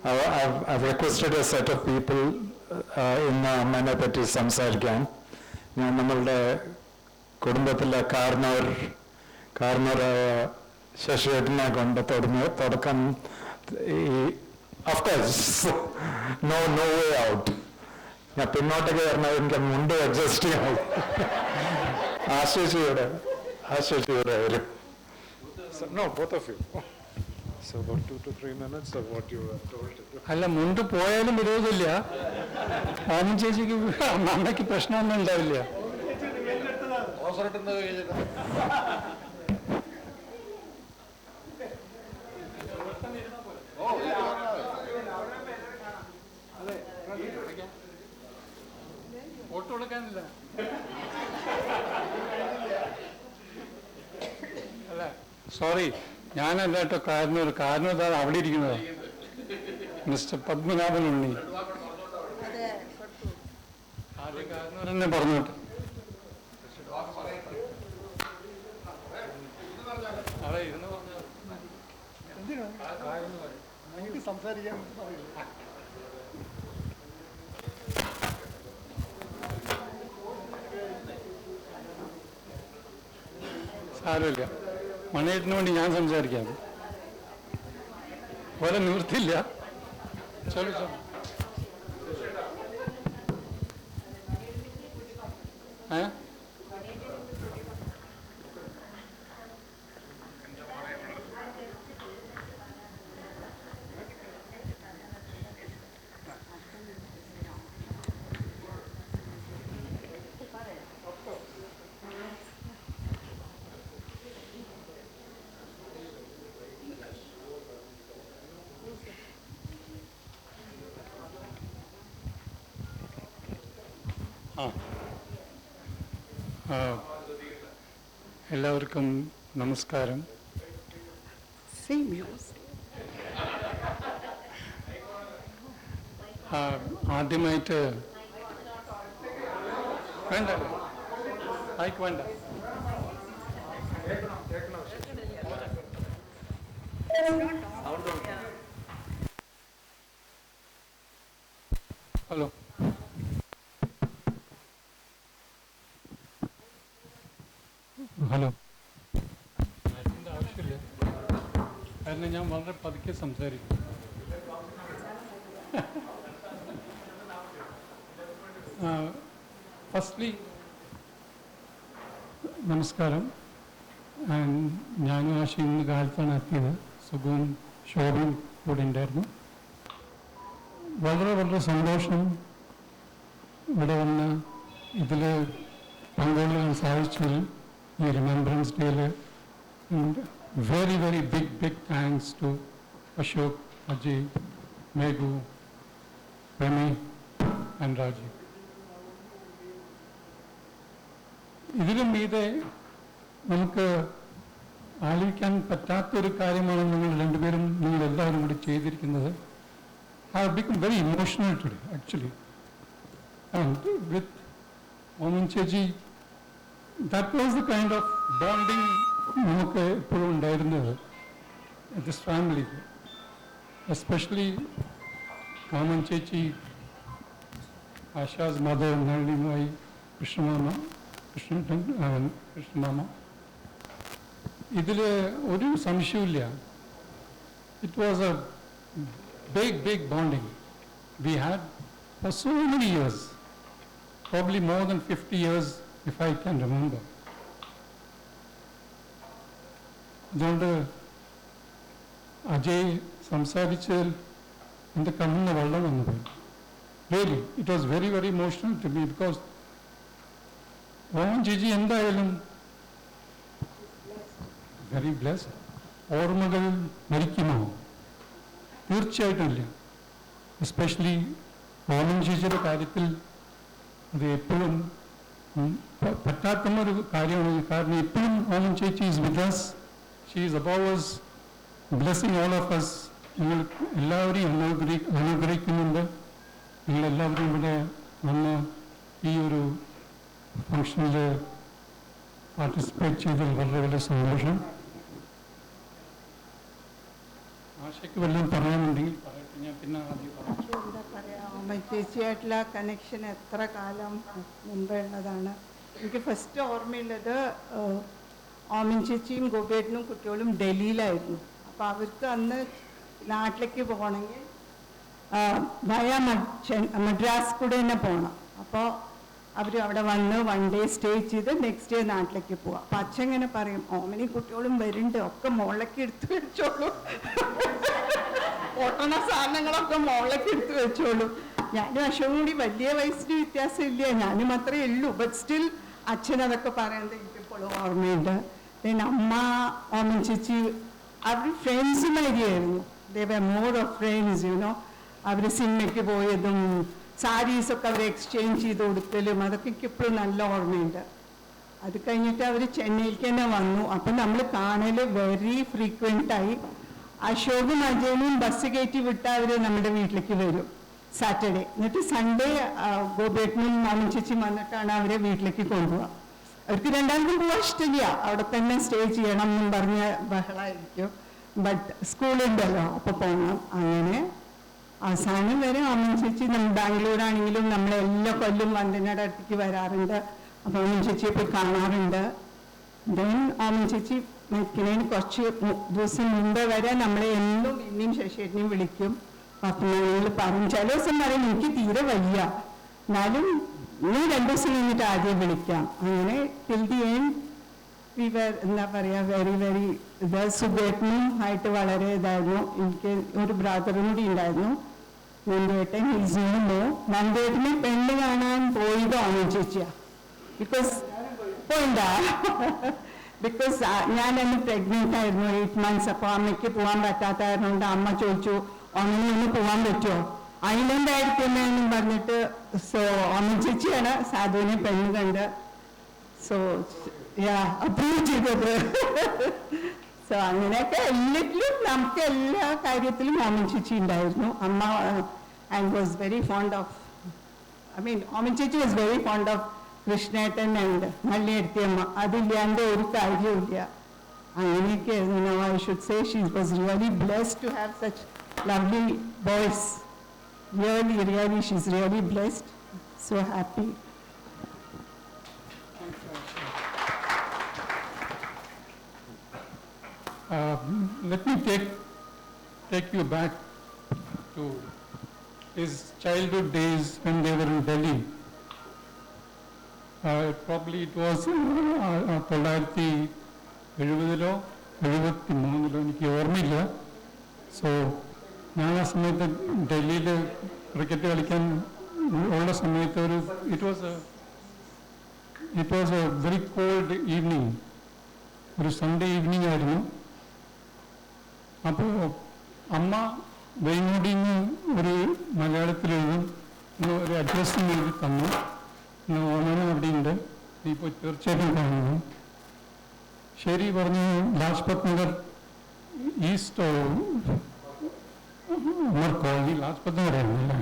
I've requested a set of people ഇന്ന് അമ്മേനെ പറ്റി സംസാരിക്കാൻ. ഞാൻ നമ്മളുടെ കുടുംബത്തിലെ കാരണവരായ ശശിയേട്ടനെ കൊണ്ട് തുടക്കം ഓഫ്കോഴ്സ് നോ വേ ഔട്ട്. ഞാൻ പിന്നോട്ടേക്ക് വരണം, എനിക്ക് മുണ്ട് അഡ്ജസ്റ്റ് ചെയ്യാം. ആശിയുടെ വരും. No, both of you. So about 2 to 3 minutes of what you were told to do. അല്ല, മുണ്ട് പോയാലും വിരോധമില്ല. ആനും ചേച്ചിക്ക് അമ്മയ്ക്ക് പ്രശ്നമൊന്നും ഉണ്ടാവില്ല. ഫോട്ടോ എടുക്കാനില്ല. അല്ല, സോറി, ഞാനല്ല കേട്ടോ കാരണം ഇതാണ് അവിടെ ഇരിക്കുന്നത്. മിസ്റ്റർ പത്മനാഭൻ ഉണ്ണി. ആദ്യം കാരണം തന്നെ പറഞ്ഞോട്ടെ. അവിടെ ഇരുന്ന് പറഞ്ഞു സംസാരിക്കാൻ സാരമില്ല. മണിയേട്ടിന് വേണ്ടി ഞാൻ സംസാരിക്കാം. വേറെ നിവൃത്തിയില്ല. ചൊല്ലു എല്ലാവർക്കും നമസ്കാരം. ആദ്യമായിട്ട് വേണ്ട ആയിക്ക് വേണ്ട. Hello, hello. അതിൻ്റെ ആവശ്യമില്ല, കാരണം ഞാൻ വളരെ പതുക്കെ സംസാരിക്കും. ഫസ്റ്റ്ലി നമസ്കാരം. ഞാനും ആശ ഇന്ന് കാലത്താണ് എത്തിയത്. സുഖവും ശോഭയും കൂടെ ഉണ്ടായിരുന്നു. വളരെ വളരെ സന്തോഷം ഇവിടെ വന്ന് ഇതിൽ പങ്കുകൊള്ളാൻ സാധിച്ചതിൽ ഈ റിമെമ്പറൻസ് ഡേയിൽ. Very very big thanks to Ashok, Ajay, Meghu, Rami and Rajeev. ഇതിലും മീതെ നമുക്ക് ആലോചിക്കാൻ പറ്റാത്തൊരു കാര്യമാണ് നിങ്ങൾ എല്ലാവരും കൂടി ചെയ്തിരിക്കുന്നത്. I have become very emotional today, actually. And with Oman Cheji, that was the kind of bonding നമുക്ക് എപ്പോഴും ഉണ്ടായിരുന്നത് this family. Especially Oman Chechi, Asha's mother, Nalini, കൃഷ്ണമാമ. ഇതിൽ ഒരു സംശയമില്ല. It was a big bonding we had for so many years, probably more than 50 years if I can remember. അതുകൊണ്ട് അജയ് സംസാരിച്ചതിൽ എൻ്റെ കണ്ണിന് വെള്ളം വന്നു പോയി. Really, it was very very emotional to me because ഓമൻ ചേച്ചി എന്തായാലും വെരി ബ്ലെസ്ഡ്. ഓർമ്മകൾ മരിക്കുമോ? തീർച്ചയായിട്ടും ഇല്ല. എസ്പെഷ്യലി ഓമൻ ചേച്ചിയുടെ കാര്യത്തിൽ അത് എപ്പോഴും പറ്റാത്തൊരു കാര്യമാണ്. കാരണം എപ്പോഴും ഓമൻ ചേച്ചി is with us. She is above us, blessing all of us. നിങ്ങൾ എല്ലാവരെയും അനുഗ്രഹിക്കുന്നുണ്ട്. നിങ്ങളെല്ലാവരും ഇവിടെ വന്ന് ഈ ഒരു ഫംഗ്ഷനിൽ പാർട്ടിസിപ്പേറ്റ് ചെയ്തതിൽ വളരെ വളരെ സന്തോഷം. ആശയ്ക്ക് വല്ലതും പറയാനുണ്ടെങ്കിൽ പറയട്ടെ, ഞാൻ പിന്നെ ആദ്യം പറയാം. എന്താ പറയുക, ഓമൻ ചേച്ചിയായിട്ടുള്ള കണക്ഷൻ എത്ര കാലം മുമ്പേ ഉള്ളതാണ്. എനിക്ക് ഫസ്റ്റ് ഓർമ്മയുള്ളത് ഓമൻ ചേച്ചിയും ഗോപേട്ടനും കുട്ടികളും ഡൽഹിയിലായിരുന്നു. അപ്പോൾ അവർക്ക് അന്ന് നാട്ടിലേക്ക് പോകണമെങ്കിൽ മദ്രാസ് കൂടെ തന്നെ പോകണം. അപ്പോൾ അവർ അവിടെ വന്ന് 1 day സ്റ്റേ ചെയ്ത് നെക്സ്റ്റ് ഡേ നാട്ടിലേക്ക് പോവാം. അപ്പം അച്ഛൻ ഇങ്ങനെ പറയും, ഓമനി കുട്ടികളും വരുന്നുണ്ട്, ഒക്കെ മുകളിലേക്ക് എടുത്ത് വെച്ചോളൂ, പൊട്ടണ സാധനങ്ങളൊക്കെ മുകളിലേക്ക് എടുത്ത് വെച്ചോളൂ. ഞാനും അശോകും കൂടി വലിയ വയസ്സിന് വ്യത്യാസമില്ല, ഞാനും അത്രേ ഉള്ളൂ. ബട്ട് സ്റ്റിൽ അച്ഛൻ അതൊക്കെ പറയുന്നത് എനിക്കിപ്പോഴും ഓർമ്മയുണ്ട്. പിന്നെ അമ്മ, ഓമൻ ചേച്ചി അവർ ഫ്രണ്ട്സുമായിരിയായിരുന്നു. ദേ വർ മോർ ഓഫ് ഫ്രണ്ട്സ്, യുനോ. അവർ സിനിമയ്ക്ക് പോയതും സാരീസൊക്കെ അവർ എക്സ്ചേഞ്ച് ചെയ്ത് കൊടുക്കലും അതൊക്കെ എനിക്കിപ്പോഴും നല്ല ഓർമ്മയുണ്ട്. അത് കഴിഞ്ഞിട്ട് അവർ ചെന്നൈയിലേക്ക് തന്നെ വന്നു. അപ്പം നമ്മൾ കാണൽ വെരി ഫ്രീക്വൻ്റായി. അശോകും അജയനും ബസ് കയറ്റി വിട്ട് അവർ നമ്മുടെ വീട്ടിലേക്ക് വരും സാറ്റർഡേ. എന്നിട്ട് സൺഡേ ഗോപേട്ടനും മാമൻ ചേച്ചിയും വന്നിട്ടാണ് അവരെ വീട്ടിലേക്ക് കൊണ്ടുപോവുക. അവർക്ക് രണ്ടാമതും പോകാൻ ഇഷ്ടമില്ല, അവിടെ തന്നെ സ്റ്റേ ചെയ്യണം എന്നും പറഞ്ഞ ബഹളമായിരിക്കും. ബട്ട് സ്കൂളുണ്ടല്ലോ, അപ്പോൾ പോകണം. അങ്ങനെ അവസാനം വരെ ഓമൻ ചേച്ചി ബാംഗ്ലൂരാണെങ്കിലും നമ്മളെല്ലാ കൊല്ലും വന്ദനയുടെ അടുത്തേക്ക് വരാറുണ്ട്. അപ്പോൾ ഓമൻ ചേച്ചിയെ പോയി കാണാറുണ്ട്. ദെൻ ഓമൻ ചേച്ചി മരിക്കുന്നതിന് കുറച്ച് ദിവസം മുമ്പേ വരെ നമ്മളെ എന്നും പിന്നെയും ശശിയേട്ടനെയും വിളിക്കും. അപ്പം ഞങ്ങൾ പറയും, ചില ദിവസം പറയും എനിക്ക് തീരെ വയ്യ, എന്നാലും നീ 2 ദിവസം കഴിഞ്ഞിട്ട് ആദ്യം വിളിക്കാം. അങ്ങനെ till the end we were, എന്താ പറയുക, വെരി ഇത് സുബേട്ടനും ആയിട്ട് വളരെ ഇതായിരുന്നു. എനിക്ക് ഒരു ബ്രദറും കൂടി ഉണ്ടായിരുന്നു, നന്ദേട്ടൻ. ഈസിയുമോ നന്ദേട്ടനെ പെണ്ണ് കാണാൻ പോയത് ഓമൻ ചേച്ചിയാ. ബിക്കോസ് പോയിണ്ടാ ബിക്കോസ് ഞാൻ അന്ന് പ്രഗ്നൻ്റ് ആയിരുന്നു, 8 months. അപ്പോൾ അമ്മയ്ക്ക് പോകാൻ പറ്റാത്തതുകൊണ്ട് അമ്മ ചോദിച്ചു, ഓമനെ ഒന്ന് പോകാൻ പറ്റുമോ, ഐലൻഡ് ആയിരിക്കുമെന്നും പറഞ്ഞിട്ട്. സോ ഓമൻ ചേച്ചിയാണ് സാധുവിനെ പെണ്ണ് കണ്ട് സോ അപ്രൂവ് ചെയ്തത്. സോ അങ്ങനെയൊക്കെ എല്ലാത്തിലും നമുക്ക് എല്ലാ കാര്യത്തിലും ഓമൻ ചേച്ചി ഉണ്ടായിരുന്നു. അമ്മ and was very fond of, Oman ചേച്ചി വാസ് വെരി ഫോണ്ട് ഓഫ് കൃഷ്ണേട്ടൻ ആൻഡ് നള്ളിയെടുത്തിയമ്മ. അതില്ലാണ്ട് ഒരു കാര്യമില്ല. അങ്ങനെയൊക്കെ ആയിരുന്നു. I should say she was really blessed to have such lovely boys. Really, she's really blessed. So happy. Let me take you back to his childhood days when they were in Delhi. Probably it was 1970-ലോ 73-ലോ എനിക്ക് ഓർമ്മയില്ല. So ഞാൻ ആ സമയത്ത് ഡൽഹിയിൽ cricket കളിക്കാൻ ഉള്ള സമയത്ത് it was a very called evening, ഒരു സൺഡേ ഈവനിങ് ആയിരുന്നു. അപ്പോൾ അമ്മ വെയിൻമൂടിന്ന് ഒരു മലയാളത്തിൽ എഴുതും ഒരു അഡ്രസ്സ് എഴുതി തന്നു. ഓമനം അവിടെയുണ്ട്, നീ ഇപ്പോൾ തീർച്ചയായിട്ടും കാണുന്നു. ശരി പറഞ്ഞു. ലാജ്പത് നഗർ ഈസ്റ്റ് ഉമർ കോളനി, ലാജ്പത് നഗറായിരുന്നു അല്ലേ,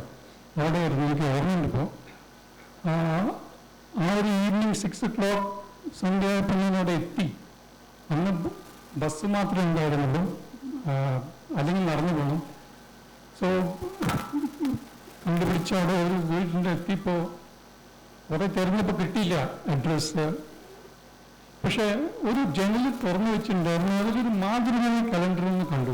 അവിടെയായിരുന്നു. എനിക്ക് ഓർമ്മയുണ്ട്. ഇപ്പോൾ ആ ഒരു ഈവനിങ് 6 o'clock സന്ധ്യ ആയപ്പോൾ ഞാൻ അവിടെ എത്തി. അന്ന് ബസ് മാത്രമേ ഉണ്ടായിരുന്നുള്ളൂ, അല്ലെങ്കിൽ നടന്നു പോകണം. സോ കണ്ടുപിടിച്ച് അവിടെ ഒരു വീടിൻ്റെ എത്തിയപ്പോൾ കുറേ തിരഞ്ഞപ്പോൾ കിട്ടിയില്ല അഡ്രസ്സ്. പക്ഷേ ഒരു ജനൽ തുറന്നു വെച്ചിട്ടുണ്ടായിരുന്നു, അതിലൊരു മാതൃഭൂമി കലണ്ടർ എന്ന് കണ്ടു.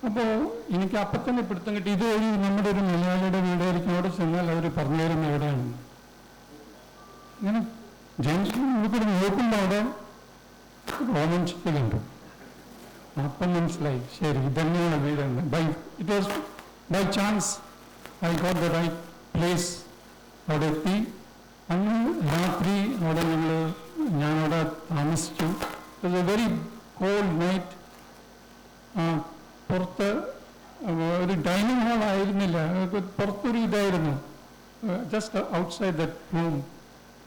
അപ്പോൾ എനിക്ക് അപ്പം തന്നെ പിടുത്തം കിട്ടി, ഇത് നമ്മുടെ ഒരു മലയാളിയുടെ വീടായിരിക്കും. അവിടെ ചെന്നാൽ അവർ പറഞ്ഞു തരുന്ന എവിടെയാണ്. ഇങ്ങനെ ജംഗ്ഷനിൽ നോക്കുമ്പോൾ അവിടെ ഓമൻ ചേച്ചി കണ്ടു. അപ്പം മനസ്സിലായി, ശരി ഇതന്നെയാണ് വീടെന്ന്. It was by chance I got the right place. അവിടെ എത്തി. അന്ന് രാത്രി അവിടെ ഞാനവിടെ താമസിച്ചു. It was a very cold night. പുറത്ത് ഒരു ഡൈനിങ് ഹാൾ ആയിരുന്നില്ല, പുറത്തൊരു ഇതായിരുന്നു, ജസ്റ്റ് ഔട്ട്സൈഡ് ദറ്റ് റൂം.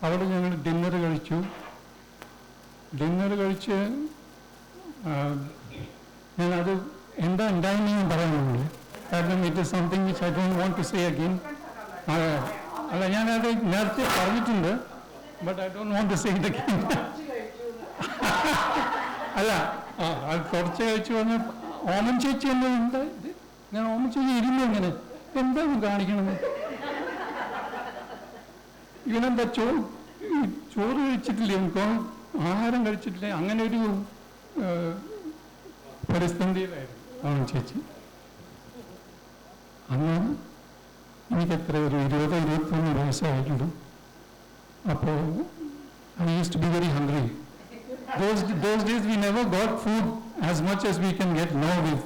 അവിടെ ഞങ്ങൾ ഡിന്നർ കഴിച്ചു. ഞാനത് എന്താ ഉണ്ടായിരുന്നെന്ന് പറയാനുണ്ട്, കാരണം it is something which I don't want to say again. അല്ല, ഞാനത് നേരത്തെ പറഞ്ഞിട്ടുണ്ട്, but I don't want to say it again. അല്ല, അത് കുറച്ച് കഴിച്ചു പറഞ്ഞ ഓമൻ ചേച്ചി എന്താ ഞാൻ ഓമൻ ചേച്ചി ഇരുന്നു ഇങ്ങനെ എന്താ കാണിക്കണത്, ഇവനെന്താ ചോറ് കഴിച്ചിട്ടില്ലേ, എനിക്ക് ആഹാരം കഴിച്ചിട്ടില്ലേ, അങ്ങനെ ഒരു പരിസ്ഥിതിയിലായിരുന്നു ഓമൻ ചേച്ചി. അന്ന് എനിക്കെത്ര ഒരു 20-21 വയസ്സായിട്ടുള്ളൂ. അപ്പോൾ I used to be very hungry. Those days we never got food as much as we can get now with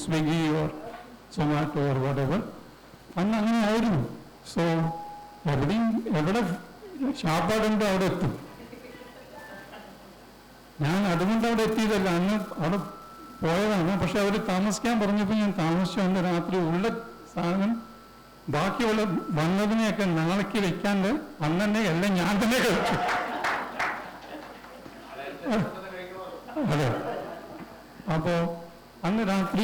Swiggy or Zomato or whatever. അന്ന് അങ്ങനെ ആയിരുന്നു. സോ എവിടെ ഷാപ്പാടുണ്ടോ അവിടെ എത്തും. ഞാൻ അതുകൊണ്ട് അവിടെ എത്തിയതല്ല, അന്ന് അവിടെ പോയതാണ്. പക്ഷെ അവർ താമസിക്കാൻ പറഞ്ഞപ്പോൾ ഞാൻ താമസിച്ചുകൊണ്ട് രാത്രി ഉള്ള സാധനം ബാക്കിയുള്ള വന്നതിനെയൊക്കെ നാളേക്ക് വെക്കാണ്ട് അന്ന് തന്നെ എല്ലാം ഞാൻ തന്നെ കഴിച്ചു. അതെ. അപ്പോൾ അന്ന് രാത്രി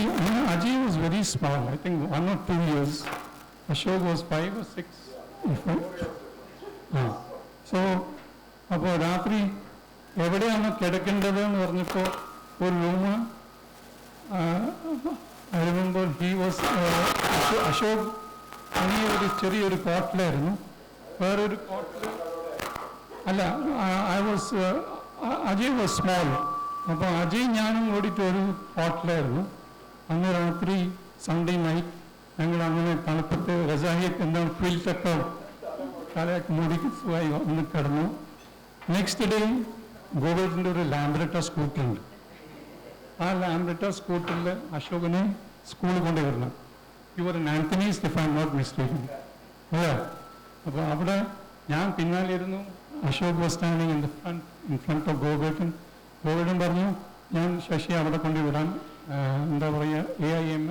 Ajay was very small, I think 1 or 2 years. Ashok was 5 or 6. So അപ്പോൾ രാത്രി എവിടെയാണ് കിടക്കേണ്ടത് എന്ന് പറഞ്ഞപ്പോൾ ഒരു room I remember he was Ashok അങ്ങനെ ഒരു ചെറിയൊരു കോട്ടിലായിരുന്നു. വേറൊരു കോട്ടിൽ അല്ല, അജയ് വാസ് സ്മോൾ. അപ്പോൾ അജയ് ഞാനും കൂടിയിട്ട് ഒരു കോട്ടിലായിരുന്നു. അന്ന് രാത്രി സൺഡേ നൈറ്റ് ഞങ്ങൾ അങ്ങനെ തണുപ്പത്ത് രസാഹിയൊക്കെ എന്താ ഫീൽഡൊക്കെ തലയൊക്കെ മൂടിക്ക് സുഖമായി ഒന്ന് കിടന്നു. നെക്സ്റ്റ് ഡേ ഗോകുലത്തിൻ്റെ ഒരു ലാംബ്രറ്റ സ്കൂട്ടറുണ്ട്. ആ ലാംബ്രറ്റ സ്കൂട്ടറിൽ അശോകനെ സ്കൂളിൽ കൊണ്ടുവരണം. Your in Antony's if I am not mistaken. അതെ. അപ്പോൾ അവിടെ ഞാൻ പിന്നാലിരുന്നു. Ashok was standing in front of Gokulan. Gokulan പറഞ്ഞു ഞാൻ ശശി അവിടെ കൊണ്ടുവിടാൻ, എന്താ പറയുക,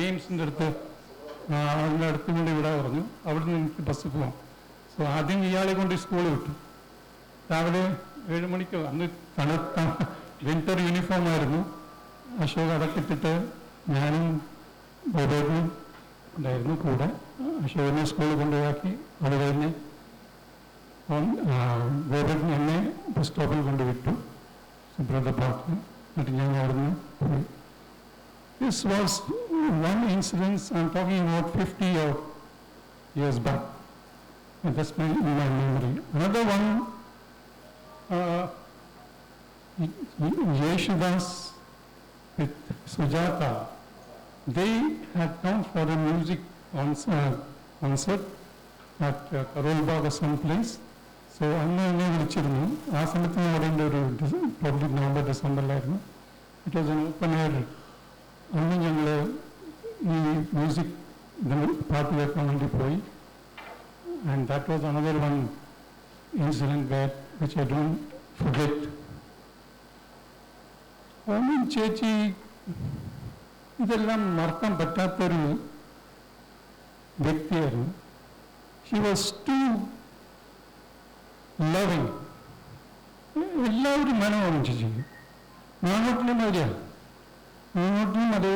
എയിംസിൻ്റെ അടുത്ത് അതിൻ്റെ അടുത്ത് കൊണ്ട് വിടാൻ പറഞ്ഞു. അവിടുന്ന് എനിക്ക് ബസ് പോകാം. സോ ആദ്യം ഇയാളെ കൊണ്ട് സ്കൂളിൽ വിട്ടു. രാവിലെ 7 മണിക്ക്. അന്ന് തണുത്ത വിൻ്റർ യൂണിഫോം ആയിരുന്നു. അശോക് അതൊക്കെ ഇട്ടിട്ട് ഞാനും ഗോകുലനും ഉണ്ടായിരുന്നു കൂടെ. അശോകനെ സ്കൂളിൽ കൊണ്ടുപോയാക്കി. അത് കഴിഞ്ഞ് ഗോകുലൻ എന്നെ ബസ് സ്റ്റോപ്പിൽ കൊണ്ടുവിട്ടു സുബ്രത പാർക്കിൽ. എന്നിട്ട് ഞാൻ അവിടുന്ന് പോയി. This was one incident. I'm talking about 50 years back. And that's in my memory. Another one, Yeshudas with Sujata. They had come for a music concert at Karol Bagh or someplace. So അന്ന് എന്നെ വിളിച്ചിരുന്നു. ആ സമയത്ത് ഞാൻ അവിടെ ഒരു probably November, December. It was an open air. അന്ന് ഞങ്ങൾ ഈ മ്യൂസിക് പാട്ട് കേൾക്കാൻ വേണ്ടി പോയി. And that was another one incident which I don't forget. Oman ചേച്ചി ഇതെല്ലാം മറക്കാൻ പറ്റാത്തൊരു വ്യക്തിയായിരുന്നു. She was too loving. എല്ലാവരും മനോഹരം ചേച്ചി. നാട്ടിലും മതിയാണ്. നാട്ടിലും അതേ